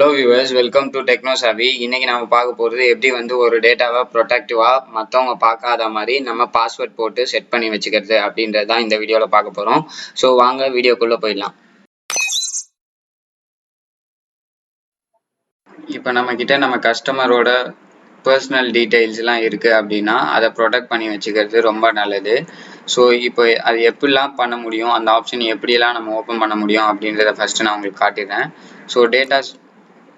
Hello viewers, welcome to Techno Savvy. இன்னைக்கு நாம பார்க்க போறது எப்படி வந்து ஒரு டேட்டாவை ப்ரொடெக்டிவா மத்தவங்க பார்க்காத மாதிரி நம்ம பாஸ்வேர்ட் போட்டு செட் பண்ணி வச்சுக்கிறது அப்படின்றது தான் இந்த வீடியோல பார்க்க போறோம். ஸோ வாங்க வீடியோக்குள்ள போயிடலாம். இப்போ நம்ம கஸ்டமரோட பர்சனல் டீடைல்ஸ்லாம் இருக்கு அப்படின்னா அதை ப்ரொடெக்ட் பண்ணி வச்சுக்கிறது ரொம்ப நல்லது. ஸோ இப்போ அது எப்படிலாம் பண்ண முடியும், அந்த ஆப்ஷன் எப்படியெல்லாம் நம்ம ஓப்பன் பண்ண முடியும் அப்படின்றத ஃபர்ஸ்ட் நான் உங்களுக்கு காட்டிடுறேன். ஸோ டேட்டாஸ்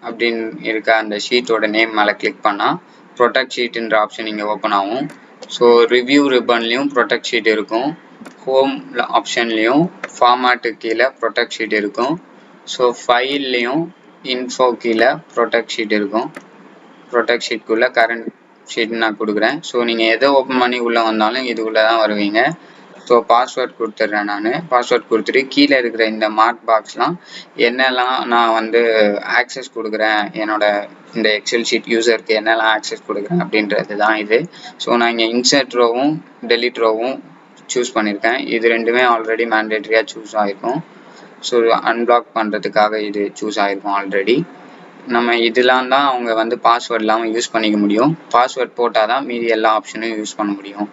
அப்படின்னு இருக்க அந்த ஷீட்டோட நேம் மேலே கிளிக் பண்ணால் ப்ரொடெக்ட் ஷீட்டுன்ற ஆப்ஷன் இங்கே ஓப்பன் ஆகும். ஸோ ரிவ்யூ ரிப்பன்லேயும் ப்ரொடெக்ட் ஷீட் இருக்கும், ஹோம் ஆப்ஷன்லேயும் ஃபார்மேட்டுக்கு கீழே ப்ரொடெக்ட் ஷீட் இருக்கும். ஸோ ஃபைல்லையும் இன்ஃபோ கீழே ப்ரொடெக்ட் ஷீட் இருக்கும். ப்ரொடெக்ட் ஷீட்குள்ளே கரண்ட் ஷீட் நான் கொடுக்குறேன். ஸோ நீங்கள் எதை ஓப்பன் பண்ணி உள்ளே வந்தாலும் இதுக்குள்ளே தான் வருவீங்க. ஸோ பாஸ்வேர்ட் கொடுத்துட்றேன். நான் பாஸ்வேர்ட் கொடுத்துட்டு கீழே இருக்கிற இந்த மார்க் பாக்ஸ்லாம் என்னெல்லாம் நான் வந்து ஆக்சஸ் கொடுக்குறேன், என்னோட இந்த எக்ஸல் ஷீட் யூசருக்கு என்னெல்லாம் ஆக்சஸ் கொடுக்குறேன் அப்படின்றது தான் இது. ஸோ நான் இங்கே இன்சர்ட் ரோவும் டெலிட் ரோவும் சூஸ் பண்ணியிருக்கேன். இது ரெண்டுமே ஆல்ரெடி மேண்டேட்ரியாக சூஸ் ஆகிருக்கும். ஸோ அன்பிளாக் பண்ணுறதுக்காக இது சூஸ் ஆகிருக்கும் ஆல்ரெடி. நம்ம இதெல்லாம் தான் அவங்க வந்து பாஸ்வேர்ட் இல்லாமல் யூஸ் பண்ணிக்க முடியும். பாஸ்வேர்ட் போட்டால் தான் மீதி எல்லா ஆப்ஷனும் யூஸ் பண்ண முடியும்.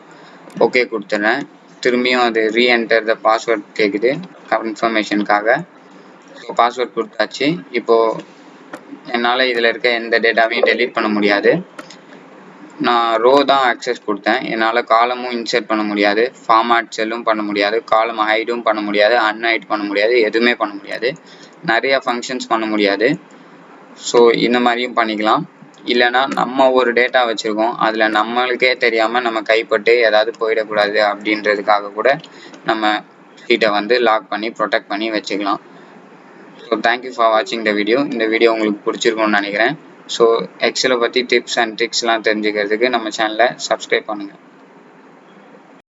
ஓகே கொடுத்துட்றேன். திரும்பியும் அது ரீஎன்டர் த பாஸ்வேர்ட் கேட்குது கன்ஃபர்மேஷனுக்காக. ஸோ பாஸ்வேர்ட் கொடுத்தாச்சு. இப்போது என்னால் இதில் இருக்க எந்த டேட்டாவையும் டெலீட் பண்ண முடியாது. நான் ரோ தான் ஆக்சஸ் கொடுத்தேன். என்னால் காலமும் இன்சர்ட் பண்ண முடியாது, ஃபார்மேட் செல்லும் பண்ண முடியாது, காலம் ஹைடும் பண்ண முடியாது, அன்ஹைட் பண்ண முடியாது, எதுவுமே பண்ண முடியாது. நிறைய ஃபங்க்ஷன்ஸ் பண்ண முடியாது. ஸோ இந்த மாதிரியும் பண்ணிக்கலாம். இல்லைனா நம்ம ஒரு டேட்டா வச்சுருக்கோம், அதில் நம்மளுக்கே தெரியாமல் நம்ம கைப்பட்டு ஏதாவது போயிடக்கூடாது அப்படின்றதுக்காக கூட நம்ம ஷீட்டை வந்து லாக் பண்ணி ப்ரொடெக்ட் பண்ணி வச்சுக்கலாம். ஸோ தேங்க்யூ ஃபார் வாட்சிங் த வீடியோ. இந்த வீடியோ உங்களுக்கு பிடிச்சிருக்கும்னு நினைக்கிறேன். ஸோ எக்ஸலை பற்றி டிப்ஸ் அண்ட் ட்ரிக்ஸ்லாம் தெரிஞ்சுக்கிறதுக்கு நம்ம சேனலை சப்ஸ்கிரைப் பண்ணுங்கள்.